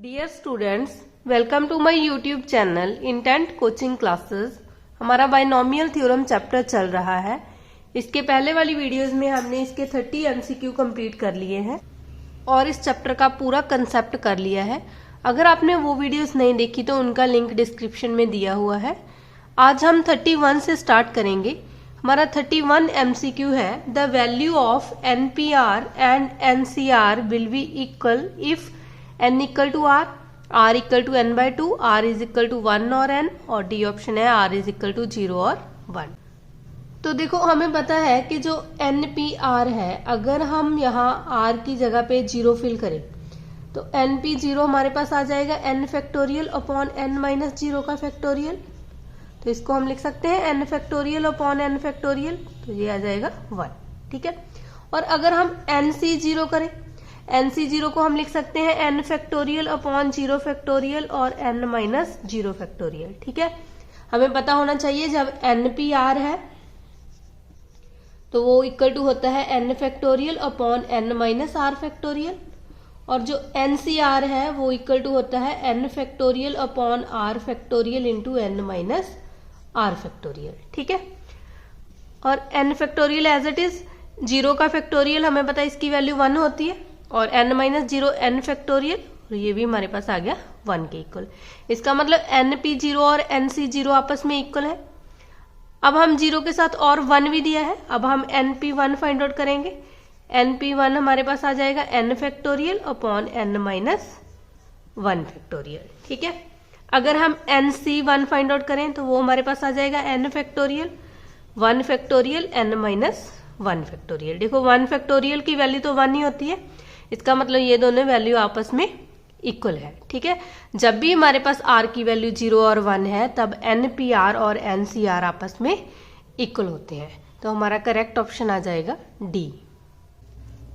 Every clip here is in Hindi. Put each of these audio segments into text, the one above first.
Dear students, welcome to my YouTube channel intent coaching classes. हमारा बाइनोमियल थ्योरम चैप्टर चल रहा है। इसके पहले वाली वीडियोस में हमने इसके 30 एमसीक्यू कंप्लीट कर लिए हैं और इस चैप्टर का पूरा कंसेप्ट कर लिया है। अगर आपने वो वीडियोस नहीं देखी तो उनका लिंक डिस्क्रिप्शन में दिया हुआ है। आज हम 31 से स्टार्ट करेंगे। हमारा 31 एमसीक्यू है, the value of NPR and NCR will be equal if n equal to R, r equal to n by 2, r is equal to 1 और n, और डी ऑप्शन है r इज इक्वल टू 0 और 1। तो देखो, हमें पता है कि जो NPR है, अगर हम यहाँ r की जगह पे 0 फिल करें तो NP0 हमारे पास आ जाएगा n factorial upon n minus 0 का फैक्टोरियल। तो इसको हम लिख सकते हैं n factorial upon n factorial, तो ये आ जाएगा 1। ठीक है। और अगर हम NC0 करें, NC0 को हम लिख सकते हैं n फैक्टोरियल अपॉन 0 फैक्टोरियल और n माइनस 0 फैक्टोरियल। ठीक है। हमें पता होना चाहिए जब NPR है तो वो इक्वल टू होता है n factorial upon n minus r factorial, और जो NCR है वो इक्वल टू होता है n factorial upon r factorial into n minus r factorial. ठीक है। और n factorial as it is, 0 का फैक्टोरियल हमें पता है इसकी वैल्यू 1 होती है, और n माइनस 0 n फैक्टोरियल, और ये भी हमारे पास आ गया 1 के इक्वल। इसका मतलब NP0 और NC0 आपस में इक्वल है। अब हम 0 के साथ और 1 भी दिया है, अब हम NP1 फाइंड आउट करेंगे। NP1 हमारे पास आ जाएगा n factorial upon n minus 1 factorial. ठीक है। अगर हम NC1 फाइंड आउट करें तो वो हमारे पास आ जाएगा n factorial 1 factorial n minus 1 factorial. देखो, 1 फैक्टोरियल की वैल्यू तो 1 ही होती है, इसका मतलब ये दोनों वैल्यू आपस में इक्वल है। ठीक है। जब भी हमारे पास r की वैल्यू 0 और 1 है तब NPR और NCR आपस में इक्वल होते हैं। तो हमारा करेक्ट ऑप्शन आ जाएगा डी।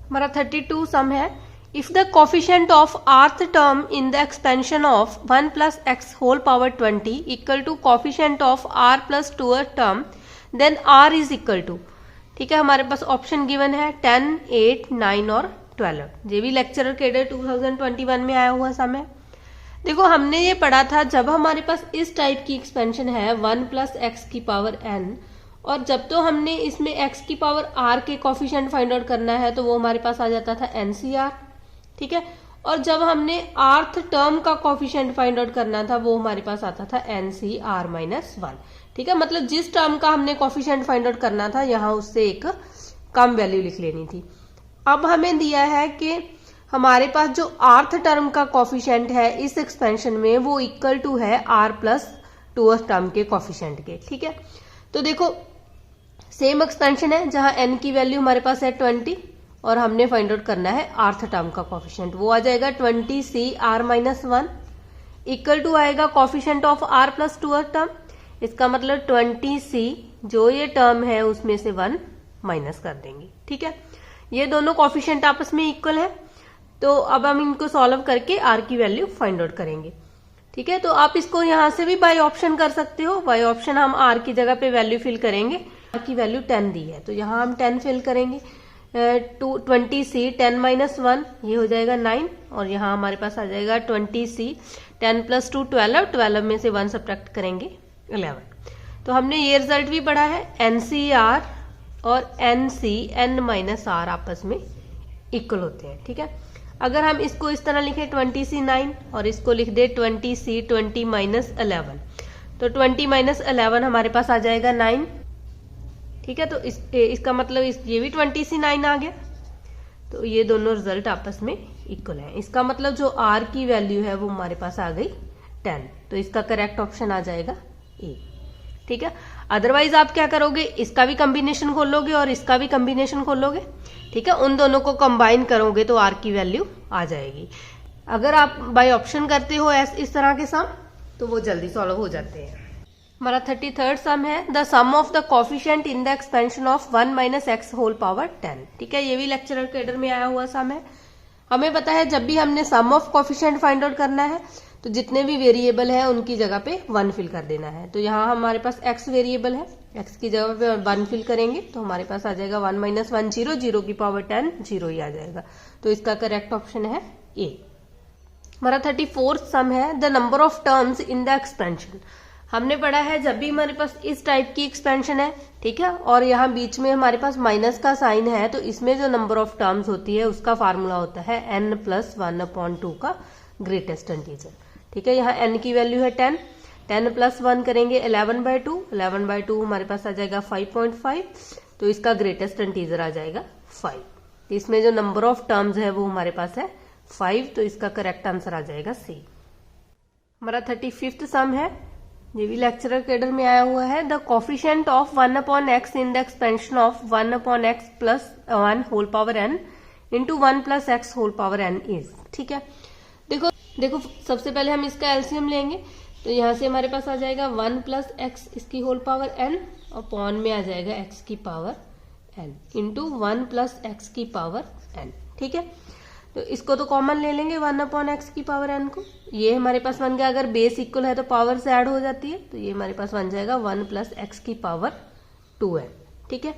हमारा 32 सम है, if the coefficient of rth term in the expansion of 1 plus x whole power 20 equal to coefficient of r plus 2th term, then r is equal to. ठीक है। हमारे पास ऑप्शन गिवन है 10, 8, 9 और 12। ये भी लेक्चरर कैडर 2021 में आया हुआ सम है। देखो, हमने ये पढ़ा था जब हमारे पास इस टाइप की एक्सपेंशन है 1 प्लस एक्स की पावर n, और जब तो हमने इसमें x की पावर r के कोफिशिएंट फाइंड आउट करना है तो वो हमारे पास आ जाता था NCR। ठीक है। और जब हमने rth टर्म का कोफिशिएंट फाइंड आउट करना था वो हमारे पास आता था NCR माइनस 1। ठीक है। मतलब जिस टर्म का हमने कोफिशिएंट फाइंड आउट करना था यहाँ उससे एक कम वैल्यू लिख लेनी थी। अब हमें दिया है कि हमारे पास जो rth टर्म का कोफिशिएंट है इस एक्सपेंशन में वो इक्वल टू है r प्लस 2th टर्म के कोफिशिएंट के। ठीक है। तो देखो, सेम एक्सपेंशन है जहां n की वैल्यू हमारे पास है 20 और हमने फाइंड आउट करना है rth टर्म का कोफिशिएंट, वो आ जाएगा 20c r minus 1 equal to आएगा coefficient of r plus 2th term. इसका मतलब 20c जो ये टर्म है उसमें से 1 माइनस कर देंगे। ठीक है। ये दोनों कोफिशिएंट आपस में इक्वल है, तो अब हम इनको सॉल्व करके r की वैल्यू फाइंड आउट करेंगे। ठीक है। तो आप इसको यहां से भी बाय ऑप्शन कर सकते हो। बाय ऑप्शन हम r की जगह पे वैल्यू फिल करेंगे। r की वैल्यू 10 दी है तो यहाँ हम 10 फिल करेंगे। 20c 10 माइनस 1 ये हो जाएगा 9, और यहाँ हमारे पास आ जाएगा 20c 10 प्लस 2 12, 12 में से 1 सब्ट्रैक्ट करेंगे 11। तो हमने ये रिजल्ट भी पढ़ा है, NCR और NC n माइनस r आपस में इक्वल होते हैं। ठीक है। अगर हम इसको इस तरह लिखें 20c 9 और इसको लिख दे 20c 20 माइनस 11, तो 20 माइनस 11 हमारे पास आ जाएगा 9। ठीक है। तो इसका मतलब ये भी 20c 9 आ गया, तो ये दोनों रिजल्ट आपस में इक्वल है। इसका मतलब जो r की वैल्यू है वो हमारे पास आ गई 10, तो इसका करेक्ट ऑप्शन आ जाएगा ए। ठीक है। अदरवाइज आप क्या करोगे, इसका भी कॉम्बिनेशन खोलोगे और इसका भी कॉम्बिनेशन खोलोगे। ठीक है। उन दोनों को कंबाइन करोगे तो r की वैल्यू आ जाएगी। अगर आप बाय ऑप्शन करते हो इस तरह के सम तो वो जल्दी सॉल्व हो जाते हैं। हमारा 33rd सम है, the sum of the coefficient in the expansion of 1 minus X whole power 10। ठीक है। ये भी लेक्चरर कैडर में आया हुआ सम है। हमें पता है जब भी हमने sum of coefficient find out करना है तो जितने भी वेरिएबल है उनकी जगह पे 1 फिल कर देना है। तो यहाँ हमारे पास x वेरिएबल है, x की जगह पे 1 फिल करेंगे तो हमारे पास आ जाएगा 1 माइनस 1 0, 0 की पावर 10 0 ही आ जाएगा। तो इसका करेक्ट ऑप्शन है ए। हमारा 34th सम है the number of terms in the expansion. हमने पढ़ा है जब भी हमारे पास इस टाइप की एक्सपेंशन है, ठीक है, और यहाँ बीच में हमारे पास माइनस का साइन है, तो इसमें जो नंबर ऑफ टर्म्स होती है उसका फार्मूला होता है n+1/2 का ग्रेटेस्ट इंटीजर। ठीक है, यहाँ n की वैल्यू है 10, 10 + 1 करेंगे 11/2, 11/2 हमारे पास आ जाएगा 5.5, तो इसका ग्रेटेस्ट इंटीजर आ जाएगा 5। इसमें जो नंबर ऑफ टर्म्स है वो हमारे पास है 5, तो इसका करेक्ट आंसर आ जाएगा सी। हमारा 35th सम है, ये भी लेक्चरर कैडर में आया हुआ है। The coefficient of 1/x in the expansion of 1/x + 1 whole power n into 1 + x whole power n is. ठीक है, देखो सबसे पहले हम इसका एलसीएम लेंगे, तो यहाँ से हमारे पास आ जाएगा 1 + x इसकी होल पावर n और अपॉन में आ जाएगा x की पावर n इंटू 1 + x की पावर n। ठीक है, तो इसको तो कॉमन ले लेंगे 1/x की पावर n को, ये हमारे पास बन गया। अगर बेस इक्वल है तो पावर से ऐड हो जाती है, तो ये हमारे पास बन जाएगा 1 + x की पावर 2n। ठीक है,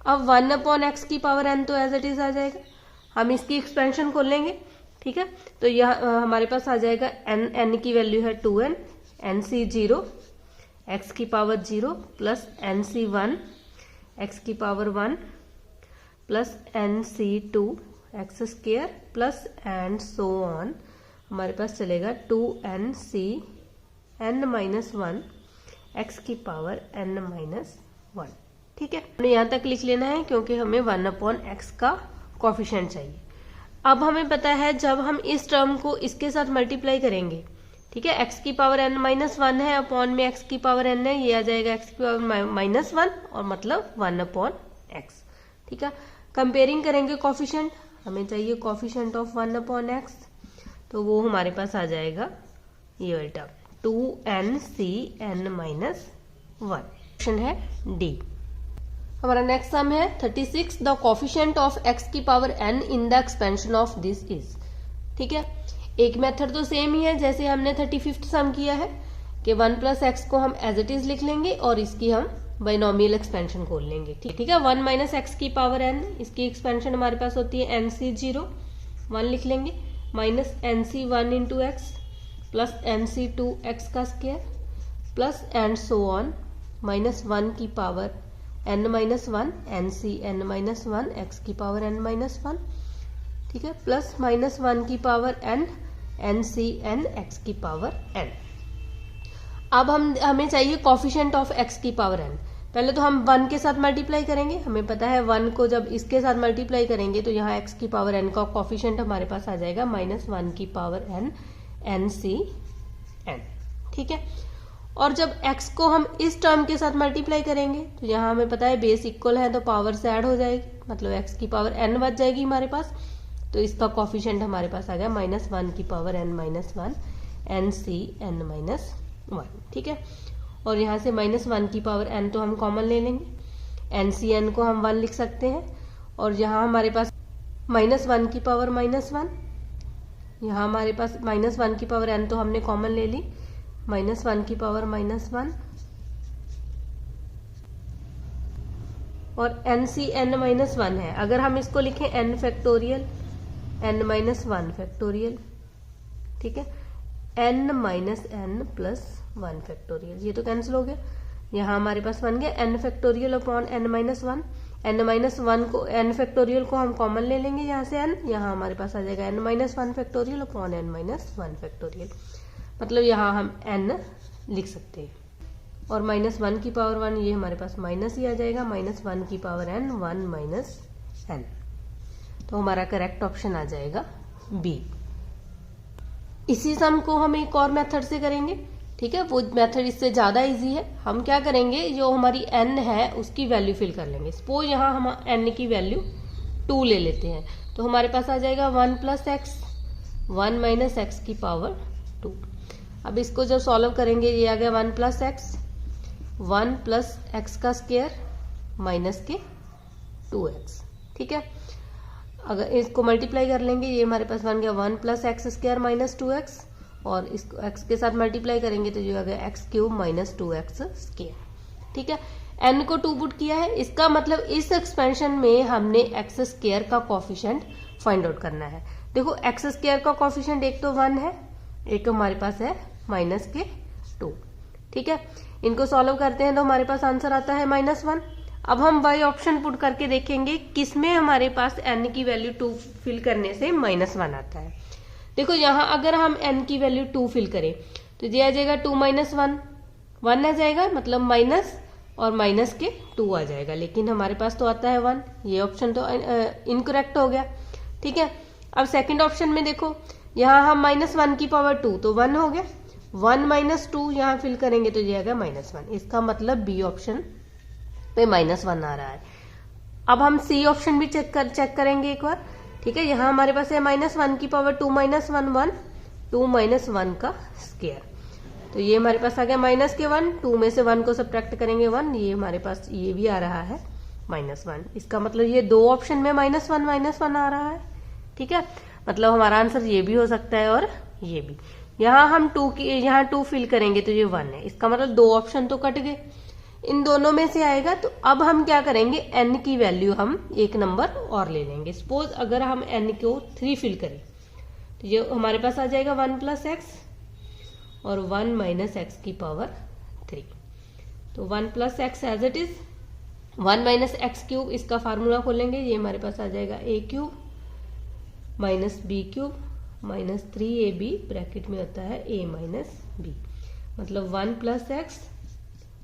अब 1/x की पावर n तो एज इट इज आ जाएगा। हम इसकी एक्सपेंशन खोल लेंगे, ठीक है, तो यह हमारे पास आ जाएगा n की वैल्यू है 2n, nc 0 x की पावर 0 प्लस nc 1 x की power 1 plus nc 2 x square plus and so on. हमारे पास चलेगा 2nc n-1 x की पावर n-1। ठीक है, हमें यहाँ तक लिख लेना है क्योंकि हमें 1/x का कोफिशिएंट चाहिए। अब हमें पता है जब हम इस टर्म को इसके साथ मल्टीप्लाई करेंगे, ठीक है, x की पावर n-1 है, अपॉन में x की पावर n है, ये आ जाएगा x की पावर -1 और मतलब 1/x। ठीक है, कंपेयरिंग करेंगे कोफिशिएंट, हमें चाहिए कोफिशिएंट ऑफ 1/x, तो वो हमारे पास आ जाएगा ये वाला 2nc n-1। ऑप्शन है डी। हमारा नेक्स्ट सम है 36 द कोफिशिएंट ऑफ x की power n in the expansion of this is. ठीक है, एक मेथड तो सेम ही है जैसे हमने 35th सम किया है कि 1 + x को हम एज इट इज लिख लेंगे और इसकी हम बाइनोमियल एक्सपेंशन खोल लेंगे। ठीक है, 1 - x की पावर n, इसकी एक्सपेंशन हमारे पास होती है nc 0 1 लिख लेंगे minus nc 1 into x plus nc 2 x का square plus and so on -1 की power n-1 nc n-1 x की पावर n-1। ठीक है, प्लस -1 की power n nc n x की पावर n। अब हमें चाहिए कोफिशिएंट ऑफ x की पावर n। पहले तो हम 1 के साथ मल्टीप्लाई करेंगे, हमें पता है 1 को जब इसके साथ मल्टीप्लाई करेंगे तो यहाँ x की पावर n का कोफिशिएंट हमारे पास आ जाएगा -1 की पावर n nc n। ठीक है, और जब x को हम इस टर्म के साथ मल्टीप्लाई करेंगे तो यहाँ हमें पता है बेस इक्वल है तो पावर से ऐड हो जाएगी, मतलब x की पावर n बच जाएगी हमारे पास, तो इसका कोफिशिएंट हमारे पास आ गया -1 की पावर n-1 nc n-1। ठीक है, और यहाँ से -1 की पावर n तो हम कॉमन ले लेंगे, nc n को हम 1 लिख सकते हैं, और यहाँ हमारे पास -1 की पावर -1, यहाँ हमारे पास -1 की पावर n तो हमने कॉमन ले ली, -1 की पावर -1 और nc n-1 है। अगर हम इसको लिखें n फैक्टोरियल n-1 फैक्टोरियल, ठीक है, n-n + 1 फैक्टोरियल, ये तो कैंसिल हो गया। यहाँ हमारे पास बन गया n factorial upon n-1, n-1 को n फैक्टोरियल को हम कॉमन ले लेंगे यहाँ से n, यहाँ हमारे पास आ जाएगा n-1 factorial upon n-1 factorial, मतलब यहाँ हम n लिख सकते हैं, और -1 की पावर 1 ये हमारे पास माइनस ही आ जाएगा, -1 की पावर n 1 - n, तो हमारा करेक्ट ऑप्शन आ जाएगा बी। इसी सम को हम एक और मेथड से करेंगे, ठीक है, वो मेथड इससे ज्यादा इजी है। हम क्या करेंगे, जो हमारी n है उसकी वैल्यू फिल कर लेंगे। सपोज यहाँ हम n की वैल्यू 2 ले लेते हैं, तो हमारे पास आ जाएगा 1 + x 1 - x की पावर 2। अब इसको जब सॉल्व करेंगे ये आ गया 1 + x 1 + x का स्क्वायर माइनस के 2x। ठीक है, अगर इसको मल्टीप्लाई कर लेंगे ये हमारे पास बन गया 1 + x² - 2x, और इसको x के साथ मल्टीप्लाई करेंगे तो ये आ गया x³ - 2x²। ठीक है, n को 2 पुट किया है, इसका मतलब इस एक्सपेंशन में हमने x² का कोफिशिएंट फाइंड आउट करना है। देखो एक्स स्क्वायर का कोफिशिएंट एक तो 1 है, एक हमारे पास है -2। ठीक है, इनको सॉल्व करते हैं तो हमारे पास आंसर आता है -1। अब हम वाई ऑप्शन पुट करके देखेंगे किसमें हमारे पास n की वैल्यू 2 फिल करने से -1 आता है। देखो यहाँ अगर हम n की वैल्यू 2 फिल करें तो ये आ जाएगा 2 - 1, 1 आ जाएगा, मतलब माइनस और माइनस के 2 आ जाएगा, लेकिन हमारे पास तो आता है 1। ये ऑप्शन तो इनकरेक्ट हो गया। ठीक है, अब सेकंड ऑप्शन में देखो, यहाँ हम -1 की पावर 2 तो 1 हो गया, 1 - 2 यहाँ फिल करेंगे तो ये आएगा -1। इसका मतलब बी ऑप्शन पे -1 आ रहा है। अब हम सी ऑप्शन भी चेक करेंगे एक बार। ठीक है, यहाँ हमारे पास है -1 की पावर 2 - 1 1, 2 - 1 का स्क्वायर, तो ये हमारे पास आ गया -1, 2 में से 1 को सब्ट्रैक्ट करेंगे 1, ये हमारे पास ये भी आ रहा है -1। इसका मतलब ये दो ऑप्शन में -1 आ रहा है। ठीक है, मतलब हमारा आंसर ये भी हो सकता है और ये भी। यहाँ हम 2 फिल करेंगे तो ये 1 है, इसका मतलब दो ऑप्शन तो कट गए, इन दोनों में से आएगा। तो अब हम क्या करेंगे, n की वैल्यू हम एक नंबर और ले लेंगे। सपोज अगर हम n को 3 फिल करें तो ये हमारे पास आ जाएगा 1 + x और 1 - x की पावर 3। तो 1 + x as it is, 1 - x³ इसका फार्मूला खोलेंगे, ये हमारे पास आ जाएगा a³ - b³ - 3ab ब्रैकेट में होता है a - b, मतलब 1 + x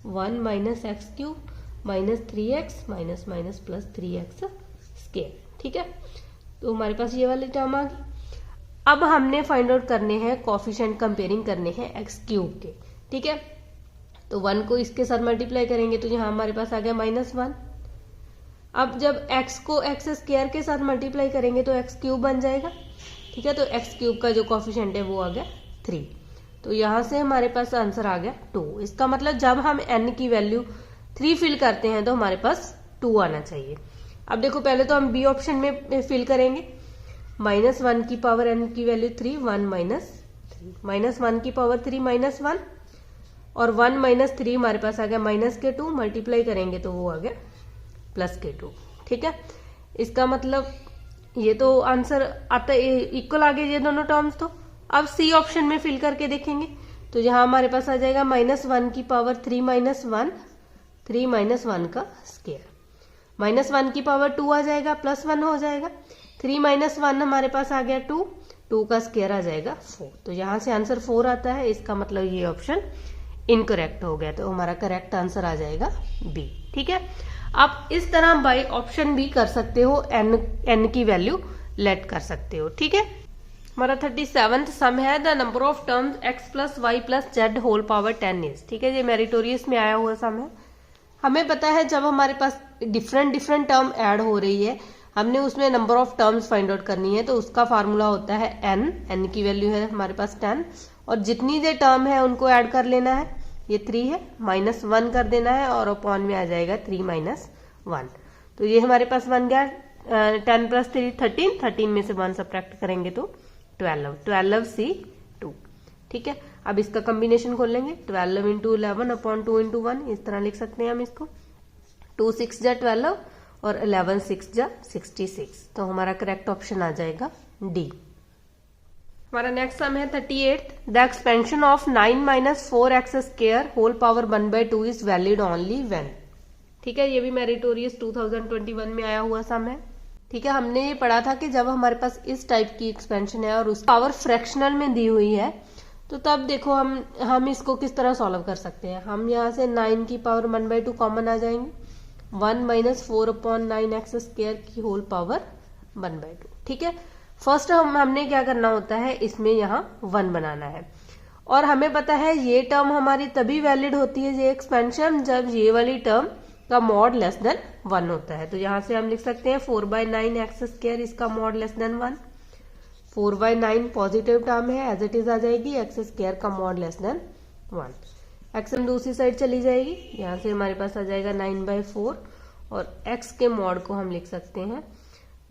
1 - x³ - 3x - 3x square. ठीक है, तो हमारे पास ये वाली टर्म आ गई। अब हमने फाइंड आउट करने हैं कोफिशिएंट, कंपेयरिंग करने हैं x³ के। ठीक है, तो 1 को इसके साथ मल्टीप्लाई करेंगे तो यहाँ हमारे पास आ गया -1। अब जब x को x² के साथ मल्टीप्लाई करेंगे तो x³ बन जाएगा। ठीक है, तो x³ का जो कोफिशिएंट है वो आ गया 3, तो यहां से हमारे पास आंसर आ गया 2। इसका मतलब जब हम n की वैल्यू 3 फिल करते हैं तो हमारे पास 2 आना चाहिए। अब देखो पहले तो हम बी ऑप्शन में फिल करेंगे, -1 की पावर n की वैल्यू 3, 1 - 3, -1 की पावर 3 -1 और 1 - 3 हमारे पास आ गया -2, मल्टीप्लाई करेंगे तो वो आ गया +2। ठीक है, इसका मतलब ये तो आंसर आता है इक्वल आ गए ये दोनों टर्म्स। तो अब सी ऑप्शन में फिल करके देखेंगे तो यहाँ हमारे पास आ जाएगा -1 की पावर 3 - 1, 3 - 1 का स्क्वायर, -1 की पावर 2 आ जाएगा, +1 हो जाएगा, 3 - 1 हमारे पास आ गया 2, 2 का स्क्वायर आ जाएगा 4, तो यहाँ से आंसर 4 आता है। इसका मतलब ये ऑप्शन इनकरेक्ट हो गया, तो हमारा करेक्ट आंसर आ जाएगा बी। ठीक है, आप इस तरह बाई ऑप्शन भी कर सकते हो, n की वैल्यू लेट कर सकते हो। ठीक है, हमारा 37th सम है, the number of terms x + y + z whole power 10 is. ठीक है, ये मेरिटोरियस में आया हुआ सम है। हमें पता है जब हमारे पास डिफरेंट टर्म ऐड हो रही है, हमने उसमें number of terms find out करनी है, तो उसका फार्मूला होता है n की वैल्यू है हमारे पास 10, और जितनी देर टर्म है उनको ऐड कर लेना है। ये 3 है, -1 कर देना है और अपॉन में आ जाएगा 3 - 1, तो ये हमारे पास बन गया 10 + 3 13, 13 में से 1 सब्ट्रैक्ट करेंगे तो 12, 12C2। ठीक है, अब इसका कॉम्बिनेशन खोल लेंगे, 12 × 11 अपॉन 2 × 1, इस तरह लिख सकते हैं हम इसको। 2 6 जा 12 और 11 6 जा 66, तो हमारा करेक्ट ऑप्शन आ जाएगा डी। हमारा नेक्स्ट सम है 38th, the expansion of 9 - 4x² whole power 1/2 is valid only when. ठीक है, ये भी मेरिटोरियस 2021 में आया हुआ सम है। ठीक है, हमने ये पढ़ा था कि जब हमारे पास इस टाइप की एक्सपेंशन है और उस पावर फ्रैक्शनल में दी हुई है, तो तब देखो हम इसको किस तरह सॉल्व कर सकते हैं। हम यहाँ से 9 की पावर 1/2 कॉमन आ जाएंगे, 1 - 4/9x² की होल पावर 1/2। ठीक है, फर्स्ट हमने क्या करना होता है, इसमें यहाँ 1 बनाना है, और हमें पता है ये टर्म हमारी तभी वैलिड होती है, ये एक्सपेंशन, जब ये वाली टर्म का मॉड <1 होता है। तो यहाँ से हम लिख सकते हैं 4/9x², इसका मॉड <1। 4/9 पॉजिटिव टर्म है, एज इट इज आ जाएगी, x² का मॉड <1। x दूसरी साइड चली जाएगी, यहाँ से हमारे पास आ जाएगा 9/4, और x के मॉड को हम लिख सकते हैं,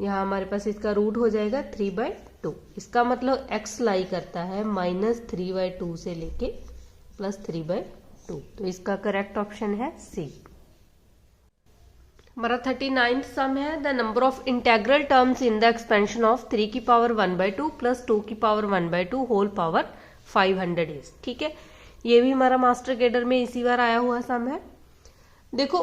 यहाँ हमारे पास इसका रूट हो जाएगा 3/2। इसका मतलब x लाई करता है -3/2 से लेके +3/2, तो इसका करेक्ट ऑप्शन है सी। हमारा 39th सम है, the number of integral terms in the expansion of 3 की पावर 1/2 प्लस 2 की पावर 1/2 होल पावर 500 इज। ठीक है, ये भी हमारा मास्टर कैडर में इसी बार आया हुआ सम है। देखो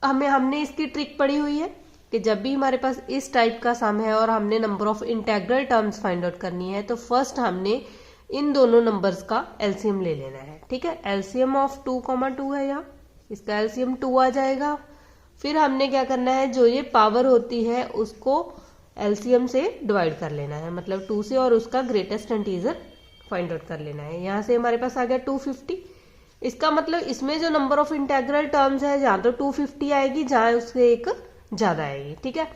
हमने इसकी ट्रिक पढ़ी हुई है कि जब भी हमारे पास इस टाइप का सम है और हमने number of integral terms find out करनी है तो फर्स्ट हमने इन दोनों नंबर्स का एलसीएम ले लेना है। ठीक है, एलसीएम ऑफ 2,2 है, यहाँ इसका एलसीएम 2 आ जाएगा। फिर हमने क्या करना है, जो ये पावर होती है उसको एलसीएम से डिवाइड कर लेना है, मतलब 2 से, और उसका ग्रेटेस्ट इंटीजर फाइंड आउट कर लेना है। यहाँ से हमारे पास आ गया 250। इसका मतलब इसमें जो नंबर ऑफ इंटेग्रल टर्म्स है जहाँ तो 250 आएगी, जहाँ उससे एक ज्यादा आएगी। ठीक है,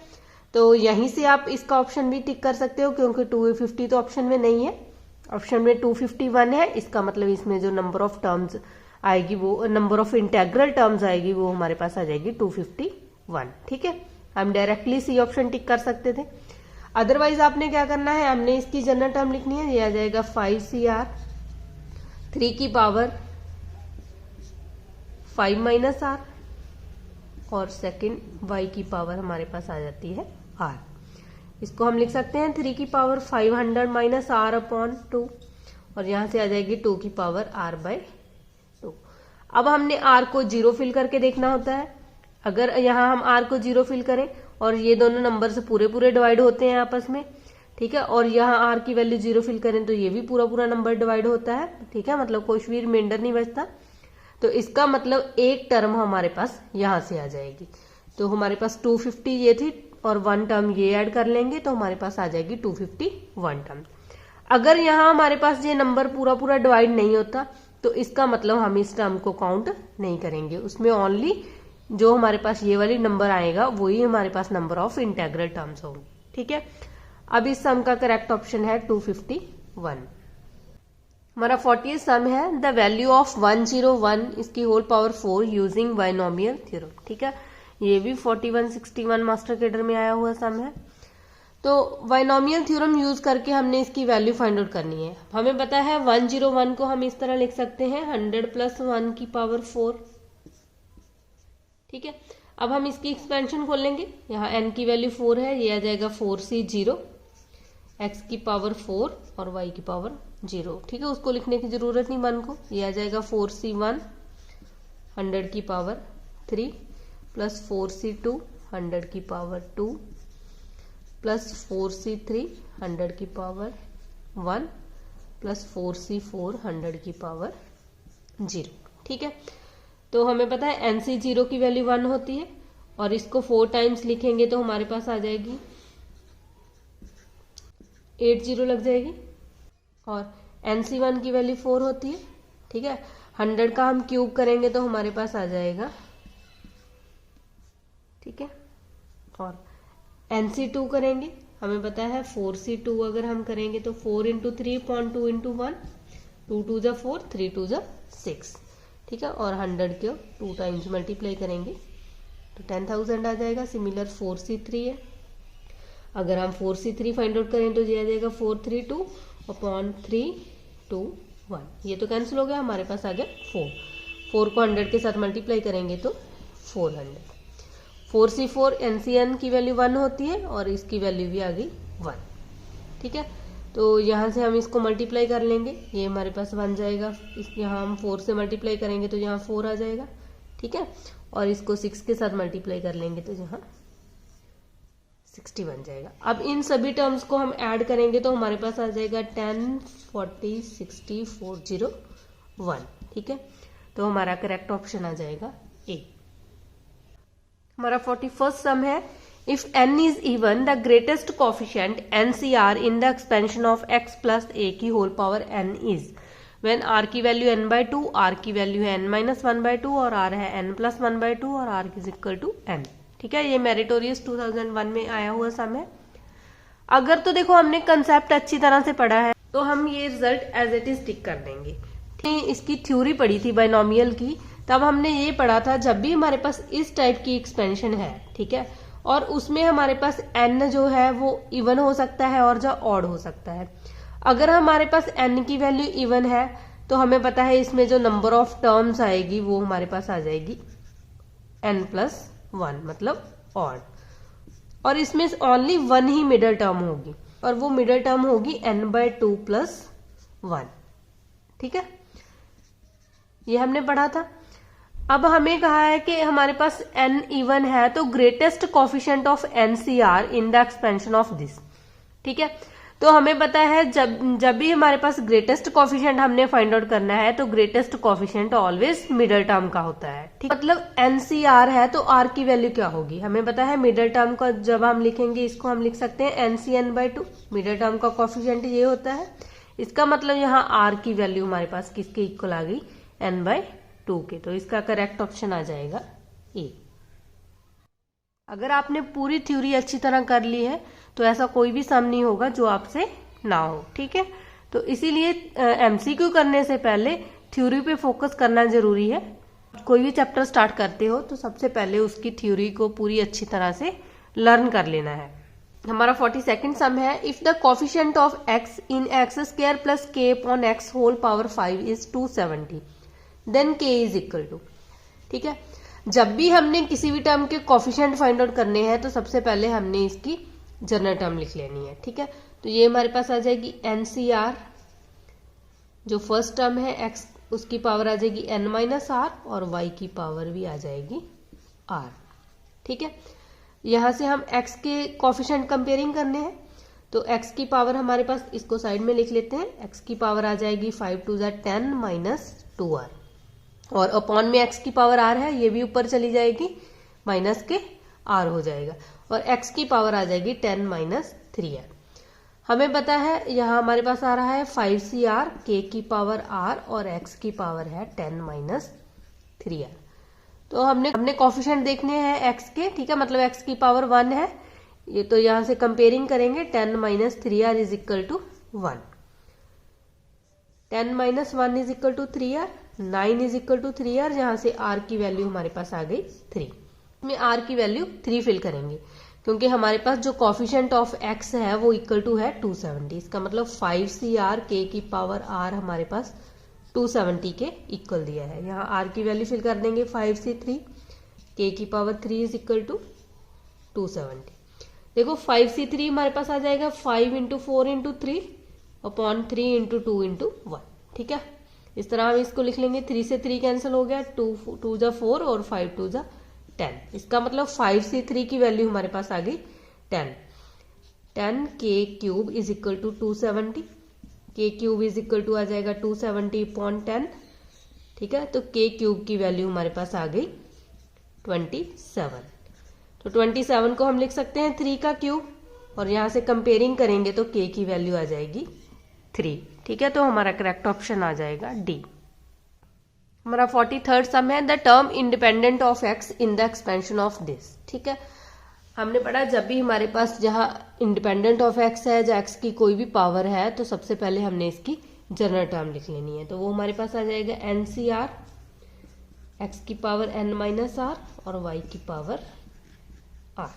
तो यहीं से आप इसका ऑप्शन भी टिक कर सकते हो, क्योंकि 250 तो ऑप्शन में नहीं है, ऑप्शन में 251 है। इसका मतलब इसमें जो नंबर ऑफ टर्म्स आएगी, वो नंबर ऑफ इंटेग्रल टर्म्स आएगी, वो हमारे पास आ जाएगी 251। ठीक है, हम डायरेक्टली सी ऑप्शन टिक कर सकते थे। अदरवाइज आपने क्या करना है, हमने इसकी जनरल टर्म लिखनी है, ये आ जाएगा 5CR 3 की पावर 5 - R, और सेकंड y की पावर हमारे पास आ जाती है R। इसको हम लिख सकते हैं 3 की पावर 500 - R/2, और यहां से आ जाएगी 2 की पावर R/2। अब हमने R को 0 फिल करके देखना होता है। अगर यहाँ हम R को 0 फिल करें और ये दोनों नंबर से पूरे डिवाइड होते हैं आपस में, ठीक है, और यहाँ R की वैल्यू 0 फिल करें तो ये भी पूरा नंबर डिवाइड होता है। ठीक है, मतलब कुछ भी रिमाइंडर नहीं बचता। तो इसका मतलब एक टर्म हमारे पास यहां से आ जाएगी। तो हमारे पास 250 ये थी और 1 टर्म ये ऐड कर लेंगे तो हमारे पास आ जाएगी 251 टर्म। अगर यहाँ हमारे पास ये नंबर पूरा डिवाइड नहीं होता तो इसका मतलब हम इस टर्म को काउंट नहीं करेंगे, उसमें ओनली जो हमारे पास ये वाली नंबर आएगा वही हमारे पास नंबर ऑफ इंटेग्रल टर्म्स होंगे। ठीक है, अब इस सम का करेक्ट ऑप्शन है 251। हमारा 40th सम है, द वैल्यू ऑफ 101 इसकी whole power 4 using binomial theorem. ठीक है, ये भी 4161 मास्टर कैडर में आया हुआ सम है। तो बाइनोमियल थ्योरम यूज करके हमने इसकी वैल्यू फाइंड आउट करनी है। हमें पता है 101 को हम इस तरह लिख सकते हैं 100 + 1 की पावर 4। ठीक है, अब हम इसकी एक्सपेंशन खोल लेंगे। यहाँ n की वैल्यू 4 है, ये आ जाएगा 4C0, x की पावर 4 और y की पावर 0। ठीक है, उसको लिखने की जरूरत नहीं 1 को, ये आ जाएगा 4C1 100 की पावर 3 प्लस 4C2 100 की पावर 2 प्लस 4C3 100 की पावर 1 प्लस 4C4 100 की पावर 0। ठीक है, तो हमें पता है NC0 की वैल्यू 1 होती है और इसको 4 टाइम्स लिखेंगे तो हमारे पास आ जाएगी 8 0 लग जाएगी, और NC1 की वैल्यू 4 होती है। ठीक है, 100 का हम क्यूब करेंगे तो हमारे पास आ जाएगा। ठीक है, और NC2 करेंगे, हमें पता है 4C2 अगर हम करेंगे तो 4 × 3/2 × 1, 2 2 = 4, 3 2 = 6। ठीक है, और 100 को 2 टाइम्स मल्टीप्लाई करेंगे तो 10,000 आ जाएगा। सिमिलर 4C3 है, अगर हम 4C3 फाइंड आउट करें तो ये आ जाएगा 432/321। ये तो कैंसिल हो गया, हमारे पास आ गया 4 को 100 के साथ मल्टीप्लाई करेंगे तो 400। 4C4 NCN की वैल्यू 1 होती है और इसकी वैल्यू भी आ गई 1। ठीक है, तो यहाँ से हम इसको मल्टीप्लाई कर लेंगे, ये हमारे पास बन जाएगा। यहाँ हम 4 से मल्टीप्लाई करेंगे तो यहाँ 4 आ जाएगा। ठीक है, और इसको 6 के साथ मल्टीप्लाई कर लेंगे तो यहाँ 60 बन जाएगा। अब इन सभी टर्म्स को हम ऐड करेंगे तो हमारे पास आ जाएगा 10 40 60 401। ठीक है, तो हमारा करेक्ट ऑप्शन आ जाएगा ए। हमारा 41st सम है, if n is even the greatest coefficient NCR in the expansion of x + a की whole power n is when r की वैल्यू n/2, r की वैल्यू है n - 1/2 और r है n + 1/2 और r is equal to n। ठीक है, ये मेरिटोरियस 2001 में आया हुआ सम है। अगर तो देखो हमने कंसेप्ट अच्छी तरह से पढ़ा है तो हम ये result as it is tick कर देंगे। इसकी थ्योरी पढ़ी थी बाइनोमियल की, तब हमने ये पढ़ा था जब भी हमारे पास इस टाइप की एक्सपेंशन है, ठीक है, और उसमें हमारे पास n जो है वो इवन हो सकता है और जो ऑड हो सकता है। अगर हमारे पास n की वैल्यू इवन है तो हमें पता है इसमें जो नंबर ऑफ टर्म्स आएगी वो हमारे पास आ जाएगी n + 1, मतलब ऑड, और इसमें ओनली वन ही मिडल टर्म होगी, और वो मिडल टर्म होगी n/2 + 1। ठीक है, ये हमने पढ़ा था। अब हमें कहा है कि हमारे पास n इवन है, तो greatest coefficient of NCR in the expansion of this. ठीक है, तो हमें पता है जब भी हमारे पास ग्रेटेस्ट कोफिशिएंट हमने फाइंड आउट करना है, तो greatest coefficient always middle term का होता है। ठीक, मतलब NCR है तो R की वैल्यू क्या होगी, हमें पता है मिडल टर्म का जब हम लिखेंगे इसको हम लिख सकते हैं NCn/2। मिडल टर्म का कोफिशिएंट ये होता है, इसका मतलब यहाँ R की वैल्यू हमारे पास किसके इक्वल आ गई, n/2 के। तो इसका करेक्ट ऑप्शन आ जाएगा ए। अगर आपने पूरी थ्योरी अच्छी तरह कर ली है तो ऐसा कोई भी सम नहीं होगा जो आपसे ना हो। ठीक है, तो इसीलिए MCQ करने से पहले थ्योरी पे फोकस करना जरूरी है। कोई भी चैप्टर स्टार्ट करते हो तो सबसे पहले उसकी थ्योरी को पूरी अच्छी तरह से लर्न कर लेना है। हमारा 42nd सम है, if the coefficient of x in x² + k/x whole power 5 is 270 then k is equal to. ठीक है, जब भी हमने किसी भी टर्म के कोफिशिएंट फाइंड आउट करने हैं तो सबसे पहले हमने इसकी जनरल टर्म लिख लेनी है। ठीक है, तो ये हमारे पास आ जाएगी NCR, जो फर्स्ट टर्म है x उसकी पावर आ जाएगी n-r, और y की पावर भी आ जाएगी r। ठीक है, यहां से हम x के कोफिशिएंट कंपेयरिंग करने हैं, तो x की पावर हमारे पास, इसको साइड में लिख लेते हैं, x की पावर आ जाएगी 5 × 10 - 2r, और अपॉन में x की पावर r है, ये भी ऊपर चली जाएगी, माइनस के r हो जाएगा, और x की पावर आ जाएगी 10 - 3r। हमें पता है यहाँ हमारे पास आ रहा है 5CR, k की पावर r, और x की पावर है 10 - 3r। तो हमने कोफिशिएंट देखने हैं x के। ठीक है, मतलब x की पावर 1 है ये, तो यहां से कंपेयरिंग करेंगे 10 - 3r is equal to 1, 10 - 1 is equal to 3r, 9 is equal to 3r, जहां से r की वैल्यू हमारे पास आ गई 3। में r की वैल्यू 3 फिल करेंगे, क्योंकि हमारे पास जो कोफिशिएंट ऑफ x है वो इक्वल टू है 270। इसका मतलब 5CR, k की पावर r हमारे पास 270 के इक्वल दिया है। यहाँ r की वैल्यू फिल कर देंगे 5 से 3, k की पावर 3 इज इक्वल टू 270। देखो 5 से 3 हमारे पास आ जाएगा 5 × 4 × 3 अपॉन 3 × 2 × 1। ठीक है, इस तरह हम इसको लिख लेंगे। 3 से 3 कैंसिल हो गया, 2 × 4 और 5 × 2 = 10। इसका मतलब 5 से 3 की वैल्यू हमारे पास आ गई 10। 10k³ is equal to 270, k³ is equal to आ जाएगा 270/10। ठीक है, तो k³ की वैल्यू हमारे पास आ गई 27। तो 27 को हम लिख सकते हैं 3 का क्यूब, और यहां से कंपेयरिंग करेंगे तो k की वैल्यू आ जाएगी 3। ठीक है, तो हमारा करेक्ट ऑप्शन आ जाएगा डी। हमारा 43rd सम है, the term independent of x in the expansion of this. ठीक है, हमने पढ़ा जब भी हमारे पास जहां इंडिपेंडेंट ऑफ x है, जहाँ x की कोई भी पावर है, तो सबसे पहले हमने इसकी जनरल टर्म लिख लेनी है। तो वो हमारे पास आ जाएगा NCR, x की पावर n-r और y की पावर r।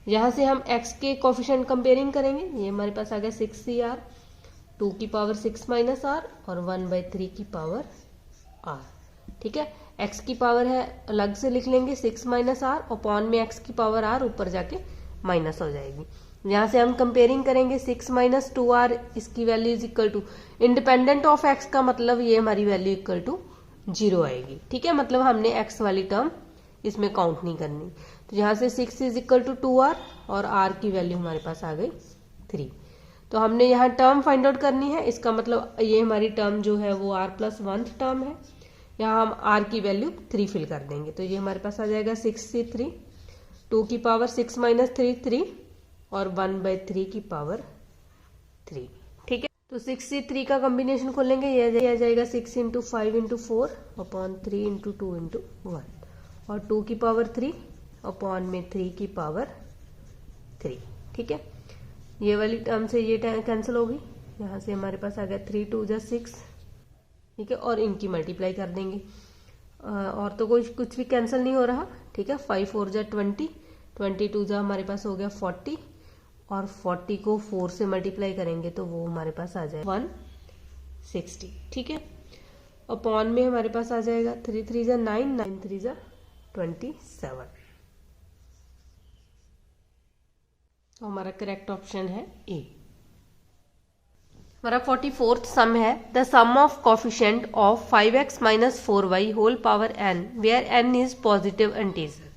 यहां से हम x के कोफिशिएंट कंपेयरिंग करेंगे, ये हमारे पास आ गया 6CR, 2 की पावर 6 - r और 1/3 की पावर r। ठीक है, x की पावर है अलग से लिख लेंगे 6 - r, अपॉन में x की पावर r ऊपर जाके माइनस हो जाएगी। यहां से हम कंपेयरिंग करेंगे 6 - 2r, इसकी value is equal to, independent of x का मतलब ये हमारी वैल्यू इक्वल टू 0 आएगी। ठीक है, मतलब हमने x वाली टर्म इसमें काउंट नहीं करनी। तो यहाँ से 6 इज इक्वल टू 2r, और r की वैल्यू हमारे पास आ गई 3। तो हमने यहाँ टर्म फाइंड आउट करनी है, इसका मतलब ये हमारी टर्म जो है वो r + 1th टर्म है। यहाँ हम r की वैल्यू 3 फिल कर देंगे, तो ये हमारे पास आ जाएगा 6 से 3, 2 की पावर 6 - 3 3, और 1/3 की पावर 3। ठीक है, तो 6 से 3 का कॉम्बिनेशन खोलेंगे, ये आ जाएगा 6 × 5 × 4 अपॉन 3 × 2 × 1, और 2 की पावर 3 अपॉन में 3 की पावर 3। ठीक है, ये वाली टर्म से ये कैंसिल होगी, यहाँ से हमारे पास आ गया 3 × 2 = 6। ठीक है, और इनकी मल्टीप्लाई कर देंगे, और तो कुछ भी कैंसिल नहीं हो रहा। ठीक है, 5 × 4 = 20, 22 हमारे पास हो गया 40, और 40 को 4 से मल्टीप्लाई करेंगे तो वो हमारे पास आ जाएगा 160। ठीक है, अपॉन में हमारे पास आ जाएगा 3 × 3 = 9, 9 × 3 = 27। तो हमारा करेक्ट ऑप्शन है ए। हमारा 44th सम है the sum of coefficient of 5x minus 4y whole power n where n is positive integer.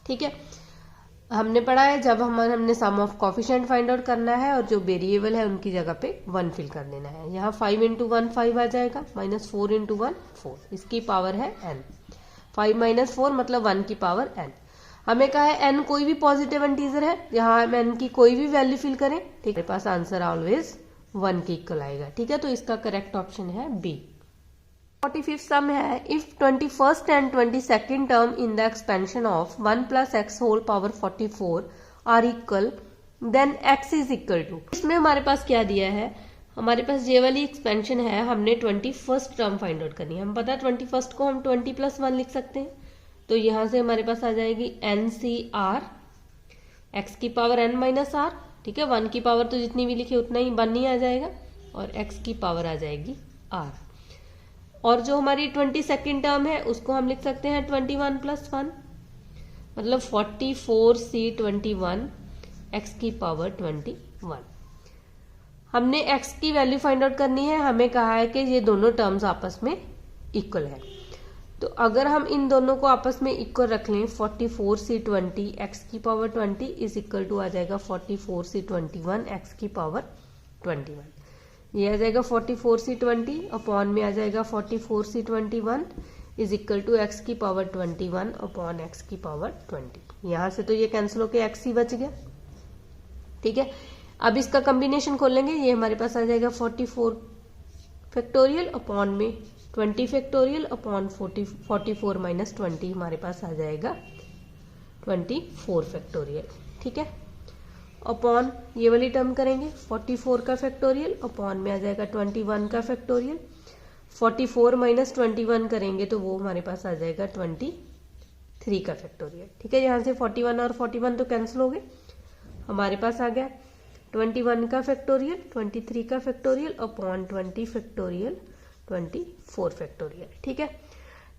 ठीक है, हमने पढ़ा है जब हमने sum of coefficient find out करना है और जो वेरिएबल है उनकी जगह पे 1 फिल कर देना है। यहाँ 5 इंटू 1 5 आ जाएगा, माइनस 4 इंटू 1 4, इसकी पावर है n। 5 माइनस 4 मतलब 1 की पावर n। हमें कहा है n कोई भी पॉजिटिव इंटीजर है, यहाँ हम n की कोई भी वैल्यू फिल करें, ठीक है, हमारे पास आंसर ऑलवेज 1 के इक्वल आएगा। ठीक है, तो इसका करेक्ट ऑप्शन है बी। 45th सम है if 21st and 22nd term in the expansion of 1 plus X whole power 44 are equal then x is equal to. इसमें हमारे पास क्या दिया है, हमारे पास ये वाली एक्सपेंशन है, हमने 21st टर्म फाइंड आउट करनी है। हम पता है 21st को हम 20 प्लस 1 लिख सकते हैं, तो यहां से हमारे पास आ जाएगी NCR x की पावर n माइनस आर। ठीक है, 1 की पावर तो जितनी भी लिखी उतना ही 1 ही आ जाएगा और x की पावर आ जाएगी r। और जो हमारी 22nd टर्म है उसको हम लिख सकते हैं 21 प्लस 1 मतलब 44C21 x की पावर 21। हमने x की वैल्यू फाइंड आउट करनी है, हमें कहा है कि ये दोनों टर्म्स आपस में इक्वल है। तो अगर हम इन दोनों को आपस में इक्वल रख लें 44C20 x की पावर 20 इज इक्वल टू आ जाएगा 44C21 x की पावर 21। ये आ जाएगा 44C20 अपॉन में आ जाएगा 44C21 is equal to x की पावर 21 अपॉन x की पावर 20। यहां से तो ये कैंसिल होके x ही बच गया। ठीक है, अब इसका कॉम्बिनेशन खोल लेंगे, ये हमारे पास आ जाएगा 44 फैक्टोरियल अपॉन में 20 फैक्टोरियल अपॉन 44 माइनस 20 हमारे पास आ जाएगा 24 फैक्टोरियल। ठीक है, अपॉन ये वाली टर्म करेंगे 44 का फैक्टोरियल अपॉन में आ जाएगा 21 का फैक्टोरियल। 44 माइनस 21 करेंगे तो वो हमारे पास आ जाएगा 23 का फैक्टोरियल। ठीक है, यहाँ से 41 और 41 तो कैंसिल हो गए, हमारे पास आ गया 21 का फैक्टोरियल 23 का फैक्टोरियल अपॉन 20 फैक्टोरियल 24 फैक्टोरियल। ठीक है,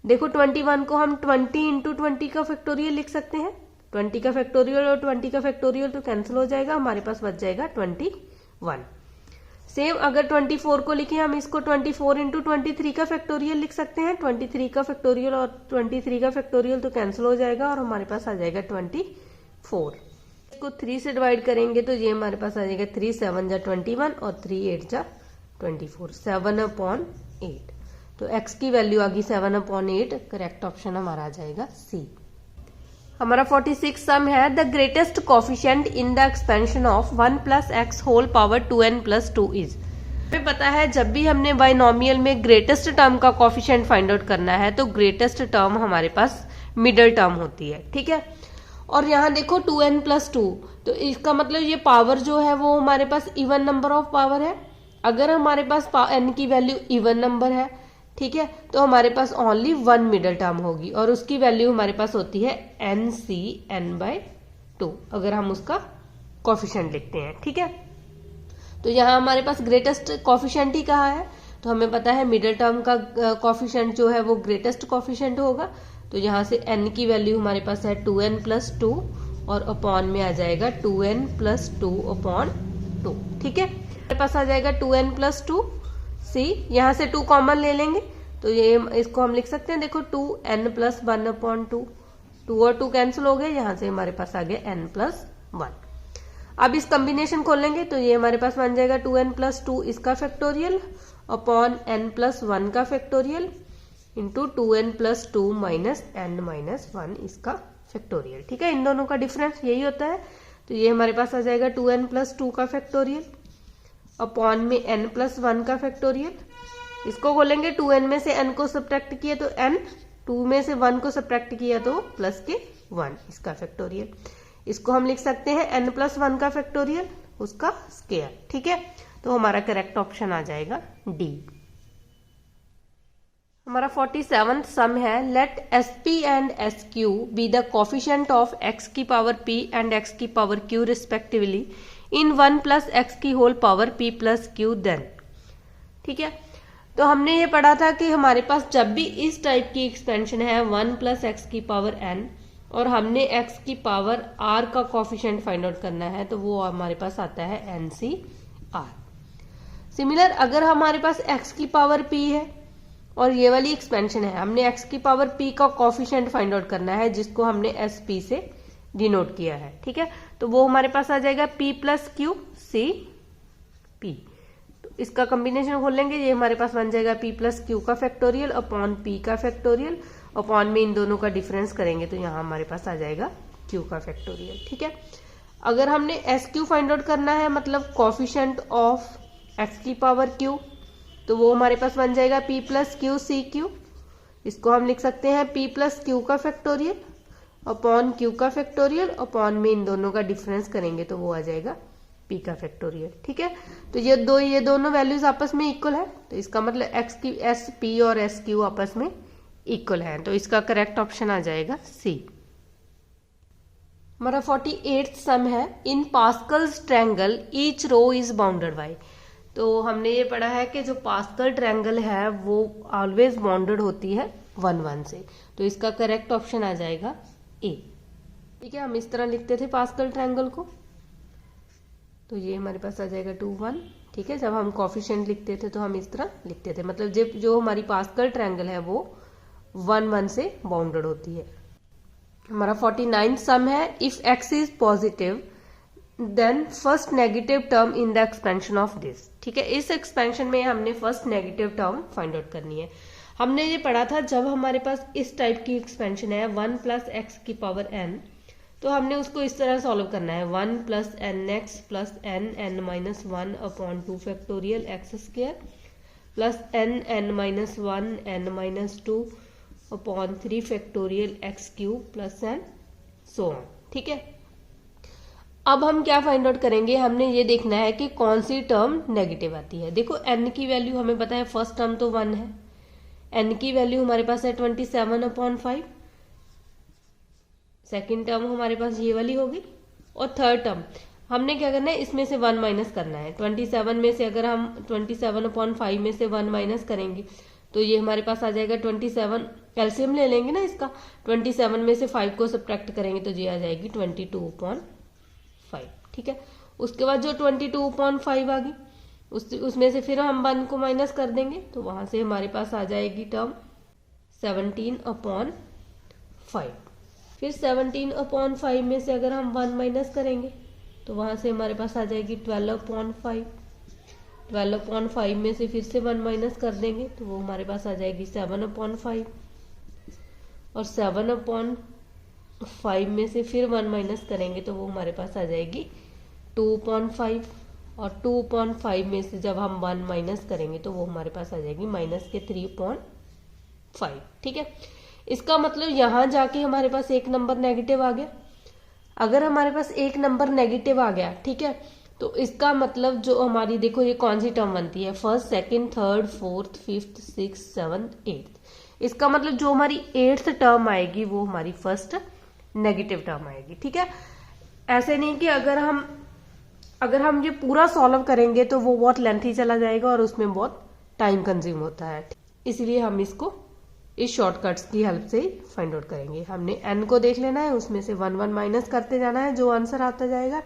देखो 21 को हम 20 इंटू 20 का फैक्टोरियल लिख सकते हैं, 20 का फैक्टोरियल और 20 का फैक्टोरियल तो कैंसिल हो जाएगा, हमारे पास बच जाएगा 21। सेम अगर 24 को लिखें हम इसको 24 इंटू 23 का फैक्टोरियल लिख सकते हैं, 23 का फैक्टोरियल और 23 का फैक्टोरियल तो कैंसिल हो जाएगा और हमारे पास आ जाएगा 24। इसको 3 से डिवाइड करेंगे तो ये हमारे पास आ जाएगा 3 7 जा 21 और 3 8 जा 24, 7 अपॉन 8। तो x की वैल्यू आ गई 7 अपॉन 8, करेक्ट ऑप्शन हमारा आ जाएगा सी। हमारा 46 सम है the greatest coefficient in the expansion of 1 plus X whole power 2n plus 2 is. हमें पता है जब भी हमने बाइनोमियल में ग्रेटेस्ट टर्म का कोफिशिएंट फाइंड आउट करना है तो ग्रेटेस्ट टर्म हमारे पास मिडल टर्म होती है। ठीक है, और यहाँ देखो 2n प्लस 2, तो इसका मतलब ये पावर जो है वो हमारे पास इवन नंबर ऑफ पावर है। अगर हमारे पास n की वैल्यू इवन नंबर है, ठीक है, तो हमारे पास ओनली 1 मिडल टर्म होगी और उसकी वैल्यू हमारे पास होती है NCn/2 अगर हम उसका कोफिशिएंट लिखते हैं। ठीक है, तो यहाँ हमारे पास ग्रेटेस्ट कोफिशिएंट ही कहा है, तो हमें पता है मिडल टर्म का कोफिशिएंट जो है वो ग्रेटेस्ट कोफिशिएंट होगा। तो यहाँ से n की वैल्यू हमारे पास है 2n प्लस 2 और अपॉन में आ जाएगा 2n प्लस 2 अपॉन 2। ठीक है, हमारे पास आ जाएगा 2n प्लस 2 सी, यहाँ से 2 कॉमन ले लेंगे तो ये इसको हम लिख सकते हैं, देखो 2n प्लस 1 अपॉन 2, 2 और 2 कैंसिल हो गए, यहाँ से हमारे पास आ गया n प्लस 1। अब इस कॉम्बिनेशन खोलेंगे तो ये हमारे पास बन जाएगा 2n प्लस 2 इसका फैक्टोरियल अपॉन n प्लस 1 का factorial into 2n plus 2 minus n minus 1 इसका फैक्टोरियल। ठीक है, इन दोनों का डिफरेंस यही होता है, तो ये हमारे पास आ जाएगा 2n प्लस 2 का फैक्टोरियल अपॉन में n प्लस 1 का फैक्टोरियल। इसको खोलेंगे 2n में से n को सब्ट्रैक्ट किया तो n, 2 में से 1 को सब्ट्रैक्ट किया तो प्लस के 1 इसका फैक्टोरियल। इसको हम लिख सकते हैं n प्लस 1 का फैक्टोरियल उसका स्क्वायर। ठीक है, तो हमारा करेक्ट ऑप्शन आ जाएगा डी। हमारा 47th सम है let SP and SQ be the coefficient of x की पावर p एंड x की power q respectively in 1 plus X की whole power p plus q then. ठीक है, तो हमने ये पढ़ा था कि हमारे पास जब भी इस टाइप की एक्सपेंशन है 1 प्लस एक्स की पावर n और हमने x की पावर r का कोफिशिएंट फाइंड आउट करना है, तो वो हमारे पास आता है NCR। सिमिलर अगर हमारे पास x की पावर p है और ये वाली एक्सपेंशन है, हमने x की पावर p का कोफिशिएंट फाइंड आउट करना है जिसको हमने SP से डिनोट किया है, ठीक है। तो वो हमारे पास आ जाएगा p plus Q C p। तो इसका कॉम्बिनेशन खोल लेंगे, ये हमारे पास बन जाएगा p प्लस क्यू का फैक्टोरियल अपॉन p का फैक्टोरियल, अपॉन में इन दोनों का डिफरेंस करेंगे तो यहाँ हमारे पास आ जाएगा q का फैक्टोरियल, ठीक है। अगर हमने SQ फाइंड आउट करना है, मतलब कोफिशिएंट ऑफ x की पावर q, तो वो हमारे पास बन जाएगा p plus Q C Q. इसको हम लिख सकते हैं p प्लस क्यू का फैक्टोरियल अपॉन q का फैक्टोरियल, अपॉन में इन दोनों का डिफरेंस करेंगे तो वो आ जाएगा p का फैक्टोरियल, ठीक है। तो ये दोनों वैल्यूज आपस में इक्वल है, तो इसका मतलब x की SP और SQ आपस में इक्वल है, तो इसका करेक्ट ऑप्शन आ जाएगा C। हमारा 48th सम है, in Pascal's triangle each row is bounded by. तो हमने ये पढ़ा है कि जो पास्कल ट्रायंगल है वो ऑलवेज बाउंडेड होती है 1 1 से, तो इसका करेक्ट ऑप्शन आ जाएगा A, ठीक है। हम इस तरह लिखते थे पास्कल ट्रायंगल को, तो ये हमारे पास आ जाएगा 2 1, ठीक है। जब हम कोफिशिएंट लिखते थे तो हम इस तरह लिखते थे, मतलब जो हमारी पास्कल ट्रायंगल है वो 1 1 से बाउंडेड होती है। हमारा 49th सम है, if x is positive then first negative term in the expansion of this, ठीक है। इस एक्सपेंशन में हमने first negative term find out करनी है। हमने ये पढ़ा था जब हमारे पास इस टाइप की एक्सपेंशन है 1 प्लस एक्स की पावर n, तो हमने उसको इस तरह सॉल्व करना है 1 plus N X plus n minus 1 upon 2 factorial X square plus n minus 1 n minus 2 upon 3 factorial X cube plus n so on, ठीक है। अब हम क्या फाइंड आउट करेंगे, हमने ये देखना है कि कौन सी टर्म नेगेटिव आती है। देखो n की वैल्यू हमें पता है, फर्स्ट टर्म तो 1 है, n की वैल्यू हमारे पास है 27/5, सेकेंड टर्म हमारे पास ये वाली होगी, और थर्ड टर्म हमने क्या करना है, इसमें से 1 माइनस करना है। 27 में से अगर हम 27/5 में से 1 माइनस करेंगे तो ये हमारे पास आ जाएगा 27, एलसीएम ले लेंगे ना इसका, 27 में से 5 को सब्ट्रैक्ट करेंगे तो ये आ जाएगी 22/5, ठीक है। उसके बाद जो 22/5 आ गई उसमें से फिर हम 1 को माइनस कर देंगे, तो वहां से हमारे पास आ जाएगी टर्म 17/5। फिर 17/5 में से अगर हम 1 माइनस करेंगे तो वहां से हमारे पास आ जाएगी 12/5। 12/5 में से फिर से 1 माइनस कर देंगे तो वो हमारे पास आ जाएगी 7/5, और 7/5 में से फिर 1 माइनस करेंगे तो वो हमारे पास आ जाएगी 2/5, और 2/5 में से जब हम 1 माइनस करेंगे तो वो हमारे पास आ जाएगी माइनस के 3/5, ठीक है। इसका मतलब यहां जाके हमारे पास एक नंबर नेगेटिव आ गया। अगर हमारे पास एक नंबर नेगेटिव आ गया, ठीक है, तो इसका मतलब जो हमारी, देखो ये कौन सी टर्म बनती है, first second third fourth fifth six seventh eighth, इसका मतलब जो हमारी 8th टर्म आएगी वो हमारी फर्स्ट नेगेटिव टर्म आएगी, ठीक है। ऐसे नहीं कि अगर हम ये पूरा सॉल्व करेंगे तो वो बहुत लेंथी चला जाएगा और उसमें बहुत टाइम कंज्यूम होता है, इसलिए हम इसको इस शॉर्टकट्स की हेल्प से ही फाइंड आउट करेंगे। हमने n को देख लेना है, उसमें से 1 1 माइनस करते जाना है, जो आंसर आता जाएगा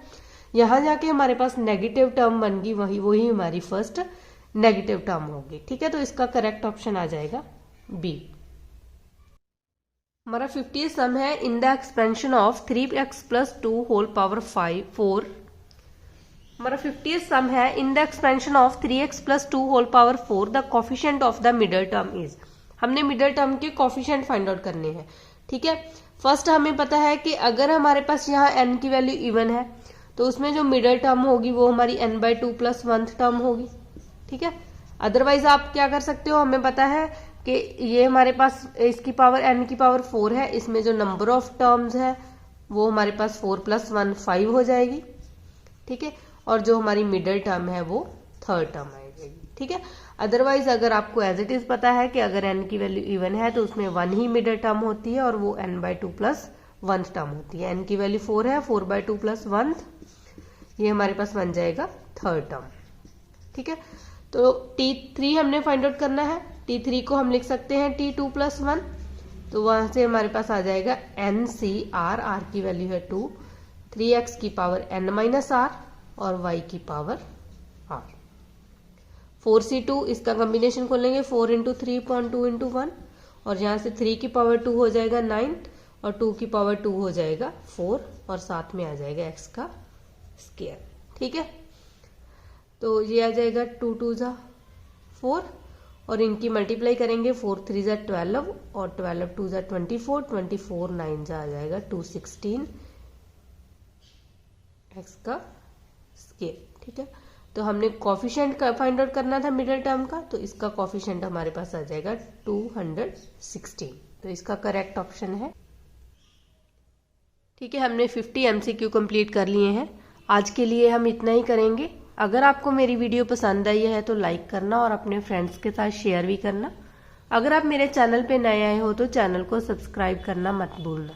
यहां जाके हमारे पास नेगेटिव टर्म बन गई, वही हमारी फर्स्ट नेगेटिव टर्म होगी, ठीक है। तो इसका करेक्ट ऑप्शन आ जाएगा बी। हमारा 50th सम है, in the expansion of 3x plus 2 whole power 4। हमारा 50th सम है, in the expansion of 3x plus 2 whole power 4 the coefficient of the middle term is. हमने मिडल टर्म के कोफिशिएंट फाइंड आउट करने हैं, ठीक है। फर्स्ट हमें पता है कि अगर हमारे पास यहाँ n की वैल्यू इवन है तो उसमें जो मिडल टर्म होगी वो हमारी n/2 प्लस 1th टर्म होगी, ठीक है। अदरवाइज आप क्या कर सकते हो, हमें पता है कि ये हमारे पास इसकी पावर n की पावर 4 है, इसमें जो नंबर ऑफ टर्म्स है वो हमारे पास 4 + 1 5 हो जाएगी, ठीक है, और जो हमारी मिडल टर्म है वो थर्ड टर्म आएगी, ठीक है। अदरवाइज अगर आपको एज इट इज पता है कि अगर n की वैल्यू इवन है तो उसमें 1 ही मिडल टर्म होती है और वो n/2 प्लस 1 टर्म होती है। n की वैल्यू 4 है, 4/2 प्लस 1, ये हमारे पास बन जाएगा थर्ड टर्म, ठीक है। तो T3 हमने फाइंड आउट करना है, T3 को हम लिख सकते हैं T2 + 1, तो वहां से हमारे पास आ जाएगा एन सी आर, आर की वैल्यू है 2, 3x की पावर n माइनस आर और y की पावर r। 4c2 इसका कॉम्बिनेशन खोलेंगे, 4 इंटू 3.2 इंटू 1, और यहाँ से 3 की पावर 2 हो जाएगा 9 और 2 की पावर 2 हो जाएगा 4 और साथ में आ जाएगा x का स्क्वायर। ठीक है, तो ये आ जाएगा 2 2 जा 4 और इनकी मल्टीप्लाई करेंगे, 4 3 जा 12 और 12 2 जा 24, 24 9 जा आ जाएगा 216 x का स्क्वायर। ठीक है, तो हमने कोफिशिएंट का फाइंड आउट करना था मिडिल टर्म का, तो इसका कोफिशिएंट हमारे पास आ जाएगा 216, तो इसका करेक्ट ऑप्शन है। ठीक है, हमने 50 MCQ कंप्लीट कर लिए हैं। आज के लिए हम इतना ही करेंगे। अगर आपको मेरी वीडियो पसंद आई है तो लाइक करना और अपने फ्रेंड्स के साथ शेयर भी करना। अगर आप मेरे चैनल पे नए आए हो तो चैनल को सब्सक्राइब करना मत भूलना।